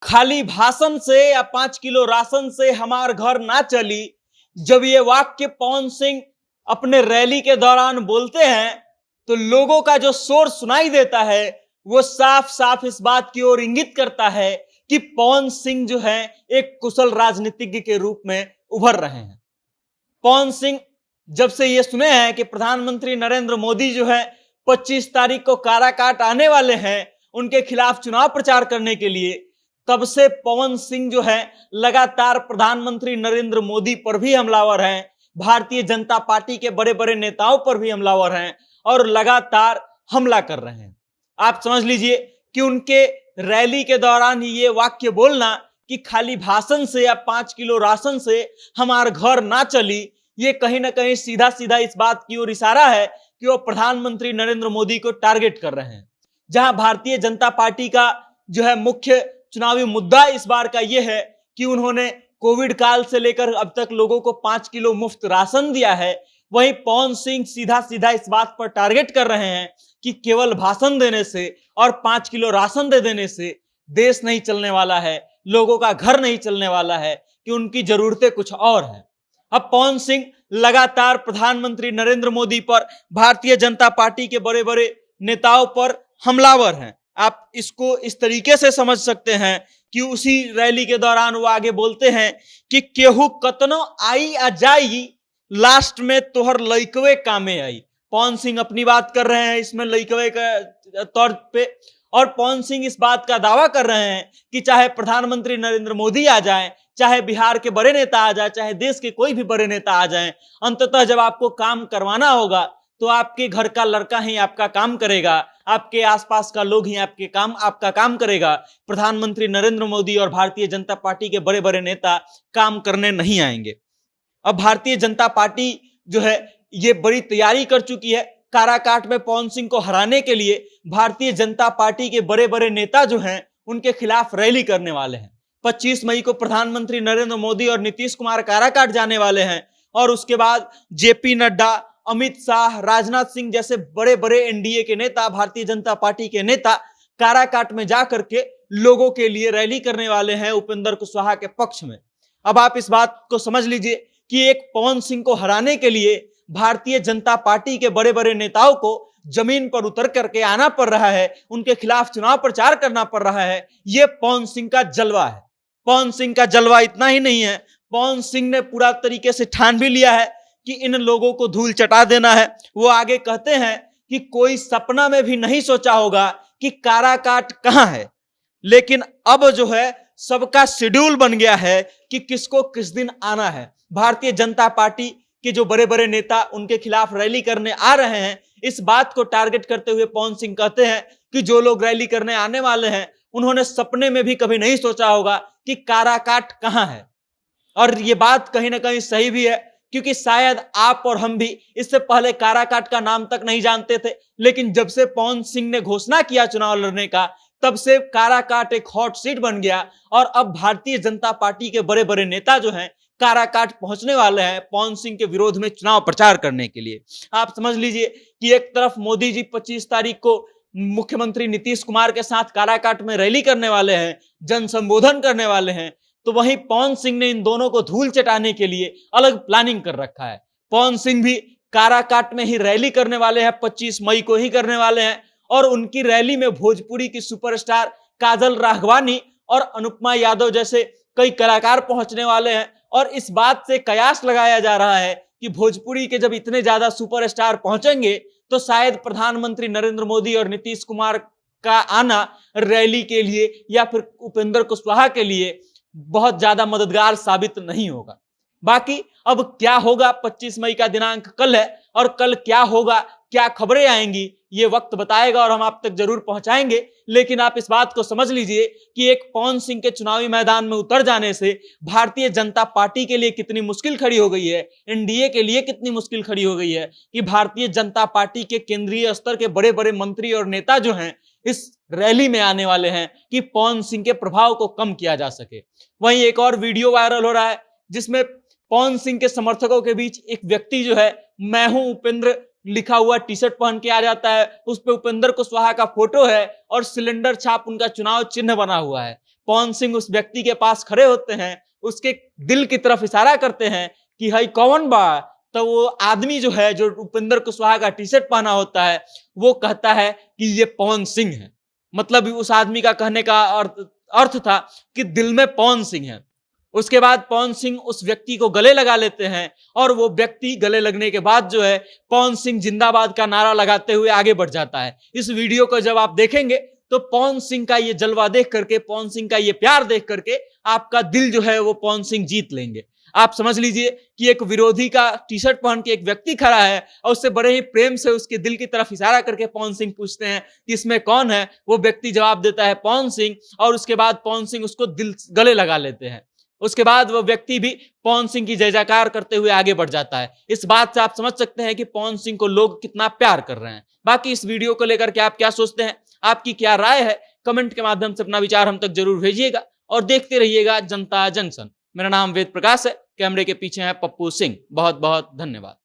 खाली भाषण से या 5 किलो राशन से हमार घर ना चली। जब ये वाक्य पवन सिंह अपने रैली के दौरान बोलते हैं तो लोगों का जो शोर सुनाई देता है वो साफ साफ इस बात की ओर इंगित करता है कि पवन सिंह जो है एक कुशल राजनीतिज्ञ के रूप में उभर रहे हैं। पवन सिंह जब से ये सुने हैं कि प्रधानमंत्री नरेंद्र मोदी जो है 25 तारीख को काराकाट आने वाले हैं उनके खिलाफ चुनाव प्रचार करने के लिए, तब से पवन सिंह जो है लगातार प्रधानमंत्री नरेंद्र मोदी पर भी हमलावर हैं, भारतीय जनता पार्टी के बड़े बड़े नेताओं पर भी हमलावर हैं और लगातार हमला कर रहे हैं। आप समझ लीजिए कि उनके रैली के दौरान ही ये वाक्य बोलना कि खाली भाषण से या 5 किलो राशन से हमार घर ना चली, ये कहीं ना कहीं सीधा सीधा इस बात की ओर इशारा है कि वो प्रधानमंत्री नरेंद्र मोदी को टारगेट कर रहे हैं। जहां भारतीय जनता पार्टी का जो है मुख्य चुनावी मुद्दा इस बार का यह है कि उन्होंने कोविड काल से लेकर अब तक लोगों को 5 किलो मुफ्त राशन दिया है, वहीं पवन सिंह सीधा सीधा इस बात पर टारगेट कर रहे हैं कि केवल भाषण देने से और 5 किलो राशन दे देने से देश नहीं चलने वाला है, लोगों का घर नहीं चलने वाला है, कि उनकी जरूरतें कुछ और हैं। अब पवन सिंह लगातार प्रधानमंत्री नरेंद्र मोदी पर, भारतीय जनता पार्टी के बड़े बड़े नेताओं पर हमलावर हैं। आप इसको इस तरीके से समझ सकते हैं कि उसी रैली के दौरान वो आगे बोलते हैं कि केहू कतनो आई आ जाई, लास्ट में तोहर लइकवे कामे आई। पवन सिंह अपनी बात कर रहे हैं इसमें लइकवे के तौर पे, और पवन सिंह इस बात का दावा कर रहे हैं कि चाहे प्रधानमंत्री नरेंद्र मोदी आ जाए, चाहे बिहार के बड़े नेता आ जाए, चाहे देश के कोई भी बड़े नेता आ जाएं, अंततः जब आपको काम करवाना होगा तो आपके घर का लड़का ही आपका काम करेगा, आपके आसपास का लोग ही आपका काम करेगा। प्रधानमंत्री नरेंद्र मोदी और भारतीय जनता पार्टी के बड़े बड़े नेता काम करने नहीं आएंगे। अब भारतीय जनता पार्टी जो है ये बड़ी तैयारी कर चुकी है। काराकाट में पवन सिंह को हराने के लिए भारतीय जनता पार्टी के बड़े बड़े नेता जो हैं उनके खिलाफ रैली करने वाले हैं। 25 मई को प्रधानमंत्री नरेंद्र मोदी और नीतीश कुमार काराकाट जाने वाले हैं और उसके बाद जेपी नड्डा, अमित शाह, राजनाथ सिंह जैसे बड़े बड़े एनडीए के नेता, भारतीय जनता पार्टी के नेता काराकाट में जाकर के लोगों के लिए रैली करने वाले हैं उपेंद्र कुशवाहा के पक्ष में। अब आप इस बात को समझ लीजिए कि एक पवन सिंह को हराने के लिए भारतीय जनता पार्टी के बड़े बड़े नेताओं को जमीन पर उतर करके आना पड़ रहा है, उनके खिलाफ चुनाव प्रचार करना पड़ रहा है। यह पवन सिंह का जलवा है। पवन सिंह का जलवा इतना ही नहीं है, पवन सिंह ने पूरा तरीके से ठान भी लिया है कि इन लोगों को धूल चटा देना है। वो आगे कहते हैं कि कोई सपना में भी नहीं सोचा होगा कि काराकाट कहां है, लेकिन अब जो है सबका शेड्यूल बन गया है कि किसको किस दिन आना है। भारतीय जनता पार्टी के जो बड़े बड़े नेता उनके खिलाफ रैली करने आ रहे हैं, इस बात को टारगेट करते हुए पवन सिंह कहते हैं कि जो लोग रैली करने आने वाले हैं उन्होंने सपने में भी कभी नहीं सोचा होगा कि काराकाट कहां है। और ये बात कहीं ना कहीं सही भी है, क्योंकि शायद आप और हम भी इससे पहले काराकाट का नाम तक नहीं जानते थे, लेकिन जब से पवन सिंह ने घोषणा किया चुनाव लड़ने का, तब से काराकाट एक हॉट सीट बन गया और अब भारतीय जनता पार्टी के बड़े बड़े नेता जो हैं काराकाट पहुंचने वाले हैं पवन सिंह के विरोध में चुनाव प्रचार करने के लिए। आप समझ लीजिए कि एक तरफ मोदी जी 25 तारीख को मुख्यमंत्री नीतीश कुमार के साथ काराकाट में रैली करने वाले हैं, जन संबोधन करने वाले हैं, तो वहीं पवन सिंह ने इन दोनों को धूल चटाने के लिए अलग प्लानिंग कर रखा है। पवन सिंह भी काराकाट में ही रैली करने वाले हैं, 25 मई को ही करने वाले हैं, और उनकी रैली में भोजपुरी की सुपरस्टार काजल राघवानी और अनुपमा यादव जैसे कई कलाकार पहुंचने वाले हैं। और इस बात से कयास लगाया जा रहा है कि भोजपुरी के जब इतने ज्यादा सुपरस्टार पहुंचेंगे तो शायद प्रधानमंत्री नरेंद्र मोदी और नीतीश कुमार का आना रैली के लिए या फिर उपेंद्र कुशवाहा के लिए बहुत ज्यादा मददगार साबित नहीं होगा। बाकी अब क्या होगा, 25 मई का दिनांक कल है, और कल क्या होगा, क्या खबरें आएंगी, ये वक्त बताएगा और हम आप तक जरूर पहुंचाएंगे। लेकिन आप इस बात को समझ लीजिए कि एक पवन सिंह के चुनावी मैदान में उतर जाने से भारतीय जनता पार्टी के लिए कितनी मुश्किल खड़ी हो गई है, एनडीए के लिए कितनी मुश्किल खड़ी हो गई है कि भारतीय जनता पार्टी के केंद्रीय स्तर के बड़े बड़े मंत्री और नेता जो हैं इस रैली में आने वाले हैं कि पवन सिंह के प्रभाव को कम किया जा सके। वहीं एक और वीडियो वायरल हो रहा है जिसमें पवन सिंह के समर्थकों के बीच एक व्यक्ति जो है मैं हूं उपेंद्र लिखा हुआ टी शर्ट पहन के आ जाता है, उस पे उपेंद्र कुशवाहा का फोटो है और सिलेंडर छाप उनका चुनाव चिन्ह बना हुआ है। पवन सिंह उस व्यक्ति के पास खड़े होते हैं, उसके दिल की तरफ इशारा करते हैं कि हई कौन बा। तो वो आदमी जो है, जो उपेंद्र कुशवाहा का टी शर्ट पहना होता है, वो कहता है कि ये पवन सिंह है। मतलब उस आदमी का कहने का अर्थ था कि दिल में पवन सिंह है। उसके बाद पवन सिंह उस व्यक्ति को गले लगा लेते हैं और वो व्यक्ति गले लगने के बाद जो है पवन सिंह जिंदाबाद का नारा लगाते हुए आगे बढ़ जाता है। इस वीडियो को जब आप देखेंगे तो पवन सिंह का ये जलवा देख करके, पवन सिंह का ये प्यार देख करके आपका दिल जो है वो पवन सिंह जीत लेंगे। आप समझ लीजिए कि एक विरोधी का टी शर्ट पहन के एक व्यक्ति खड़ा है और उससे बड़े ही प्रेम से उसके दिल की तरफ इशारा करके पवन सिंह पूछते हैं कि इसमें कौन है। वो व्यक्ति जवाब देता है पवन सिंह, और उसके बाद पवन सिंह उसको दिल गले लगा लेते हैं। उसके बाद वो व्यक्ति भी पवन सिंह की जय जयकार करते हुए आगे बढ़ जाता है। इस बात से आप समझ सकते हैं कि पवन सिंह को लोग कितना प्यार कर रहे हैं। बाकी इस वीडियो को लेकर के आप क्या सोचते हैं, आपकी क्या राय है, कमेंट के माध्यम से अपना विचार हम तक जरूर भेजिएगा और देखते रहिएगा जनता जंक्शन। मेरा नाम वेद प्रकाश है, कैमरे के पीछे है पप्पू सिंह। बहुत बहुत धन्यवाद।